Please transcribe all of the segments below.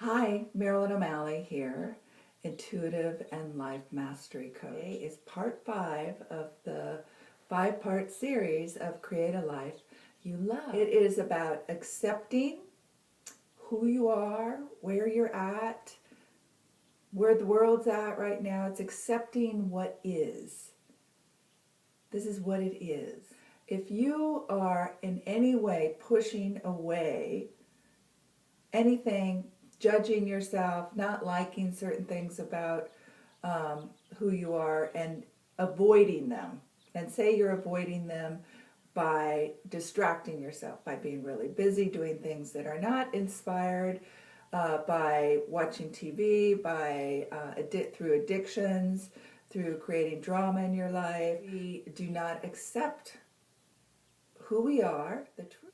Hi, Marilyn O'Malley here, Intuitive and Life Mastery Coach. Today is part 5 of the 5-part series of Create a Life You Love. It is about accepting who you are, where you're at, where the world's at right now. It's accepting what is. This is what it is. If you are in any way pushing away anything, judging yourself, not liking certain things about who you are, and avoiding them, and say you're avoiding them by distracting yourself, by being really busy doing things that are not inspired, by watching TV, by through addictions, through creating drama in your life. We do not accept who we are, the truth.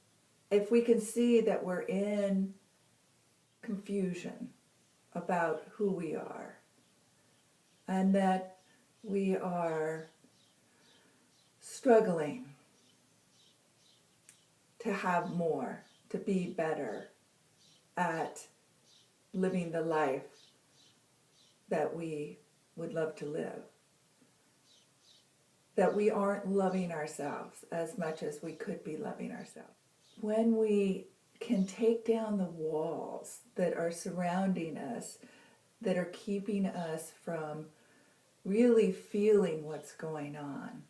If we can see that we're in confusion about who we are, and that we are struggling to have more, to be better at living the life that we would love to live, that we aren't loving ourselves as much as we could be loving ourselves. When we can take down the walls that are surrounding us, that are keeping us from really feeling what's going on,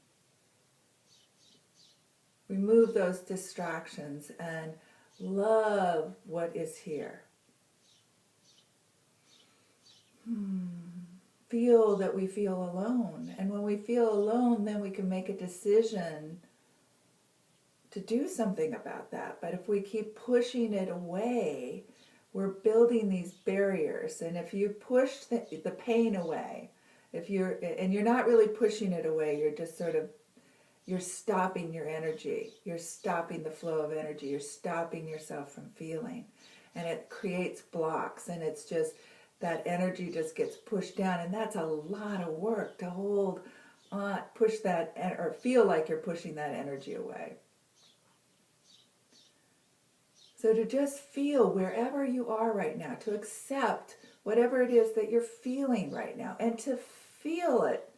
remove those distractions and love what is here. Feel that we feel alone. And when we feel alone, then we can make a decision to do something about that. But if we keep pushing it away, we're building these barriers. And if you push the pain away, you're not really pushing it away, you're just you're stopping your energy. You're stopping the flow of energy. You're stopping yourself from feeling. And it creates blocks, and it's just that energy just gets pushed down. And that's a lot of work to hold on, push that, or feel like you're pushing that energy away. So to just feel wherever you are right now, to accept whatever it is that you're feeling right now, and to feel it.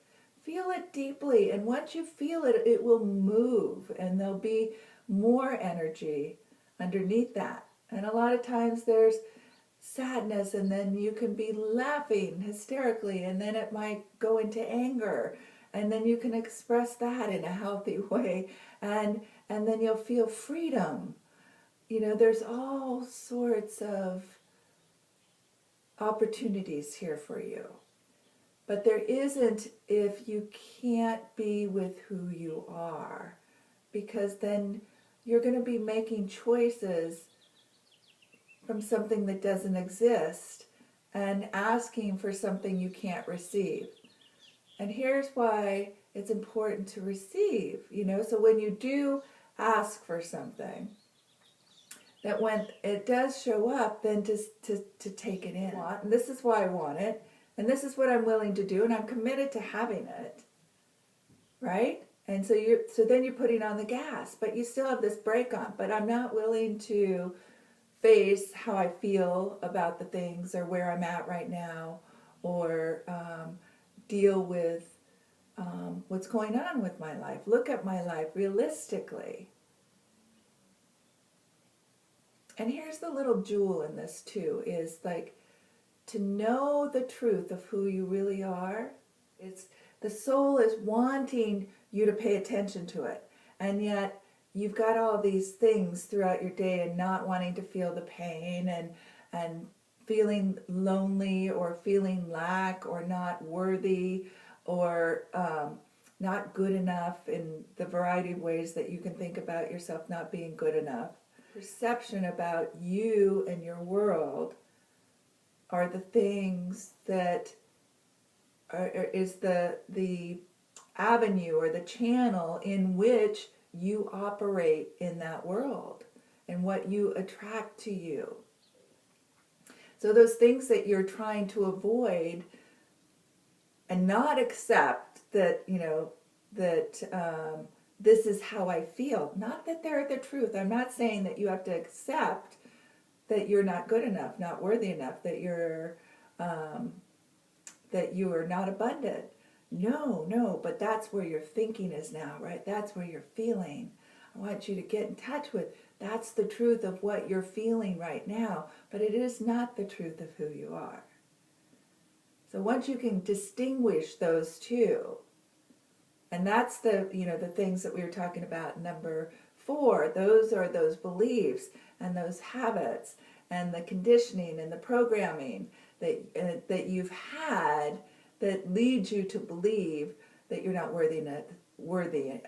Feel it deeply, and once you feel it, it will move, and there'll be more energy underneath that. And a lot of times there's sadness, and then you can be laughing hysterically, and then it might go into anger, and then you can express that in a healthy way, and then you'll feel freedom. You know, there's all sorts of opportunities here for you. But there isn't if you can't be with who you are, because then you're going to be making choices from something that doesn't exist and asking for something you can't receive. And here's why it's important to receive, so when you do ask for something, that when it does show up, then to take it in. And this is why I want it. And this is what I'm willing to do, and I'm committed to having it, right? And so then you're putting on the gas, but you still have this brake on. But I'm not willing to face how I feel about the things, or where I'm at right now, or deal with what's going on with my life. Look at my life realistically. And here's the little jewel in this too, is like, to know the truth of who you really are. It's the soul is wanting you to pay attention to it, and yet you've got all these things throughout your day, and not wanting to feel the pain, and feeling lonely, or feeling lack, or not worthy, or not good enough, in the variety of ways that you can think about yourself not being good enough. Perception about you and your world are the things that is the avenue, or the channel in which you operate in that world, and what you attract to you. So those things that you're trying to avoid and not accept, that this is how I feel, not that they're the truth. I'm not saying that you have to accept that you're not good enough, not worthy enough, that you are not abundant. No, but that's where your thinking is now, right? That's where you're feeling. I want you to get in touch with, that's the truth of what you're feeling right now, but it is not the truth of who you are. So once you can distinguish those two, and that's the things that we were talking about, number 4, those are those beliefs and those habits and the conditioning and the programming that you've had that leads you to believe that you're not worthy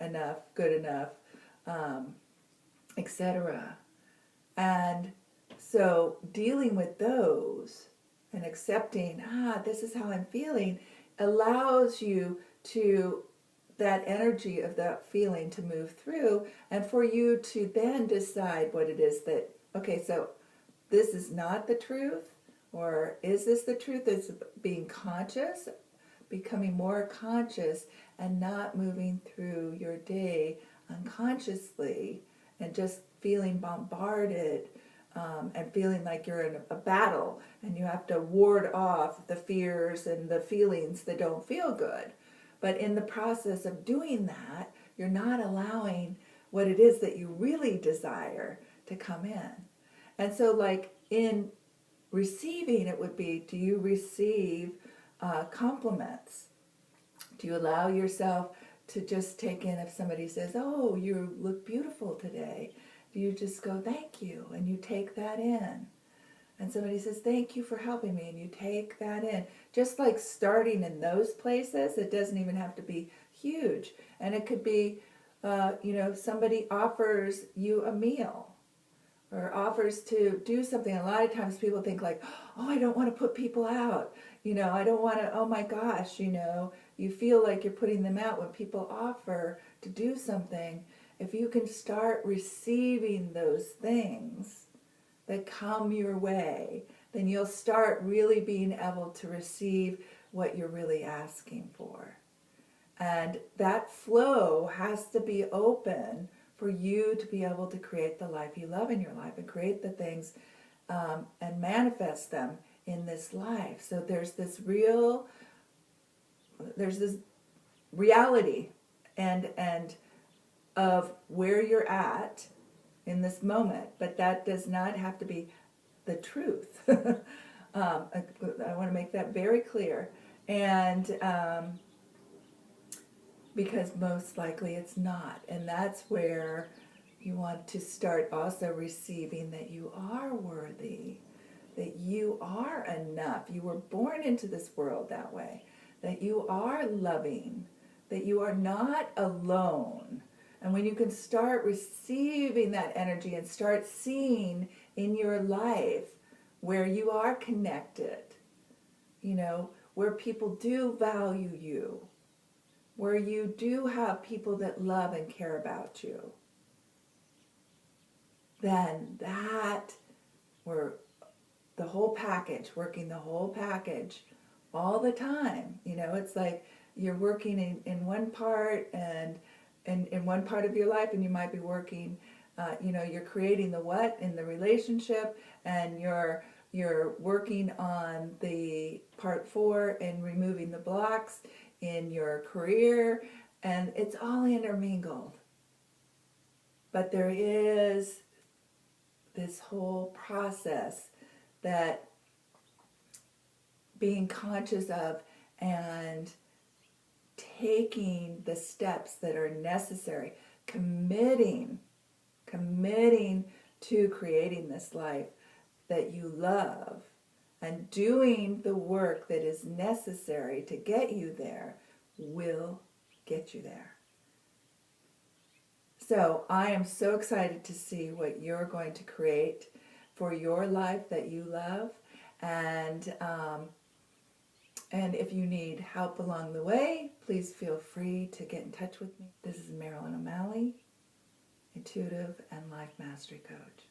enough, good enough, etc. And so dealing with those and accepting, this is how I'm feeling, allows you to, that energy of that feeling to move through, and for you to then decide what it is that, okay, so this is not the truth, or is this the truth? It's being conscious, becoming more conscious, and not moving through your day unconsciously and just feeling bombarded and feeling like you're in a battle and you have to ward off the fears and the feelings that don't feel good. But in the process of doing that, you're not allowing what it is that you really desire to come in. And so like in receiving, it would be, do you receive compliments? Do you allow yourself to just take in, if somebody says, oh, you look beautiful today, do you just go, thank you, and you take that in? And somebody says, thank you for helping me, and you take that in. Just like starting in those places, it doesn't even have to be huge. And it could be, somebody offers you a meal or offers to do something. A lot of times people think like, oh, I don't want to put people out. I don't want to, oh my gosh, you feel like you're putting them out when people offer to do something. If you can start receiving those things that come your way, then you'll start really being able to receive what you're really asking for. And that flow has to be open for you to be able to create the life you love in your life and create the things and manifest them in this life. So there's this reality and of where you're at in this moment, but that does not have to be the truth. I want to make that very clear. And because most likely it's not. And that's where you want to start also receiving that you are worthy, that you are enough. You were born into this world that way, that you are loving, that you are not alone. And when you can start receiving that energy and start seeing in your life where you are connected, where people do value you, where you do have people that love and care about you, then that, we're the whole package, working the whole package all the time. It's like you're working in one part and in one part of your life, and you might be working, you're creating the what in the relationship, and you're working on the part 4 and removing the blocks in your career, and it's all intermingled. But there is this whole process that being conscious of and taking the steps that are necessary, committing to creating this life that you love, and doing the work that is necessary to get you there will get you there. So I am so excited to see what you're going to create for your life that you love. And if you need help along the way, please feel free to get in touch with me. This is Marilyn O'Malley, Intuitive and Life Mastery Coach.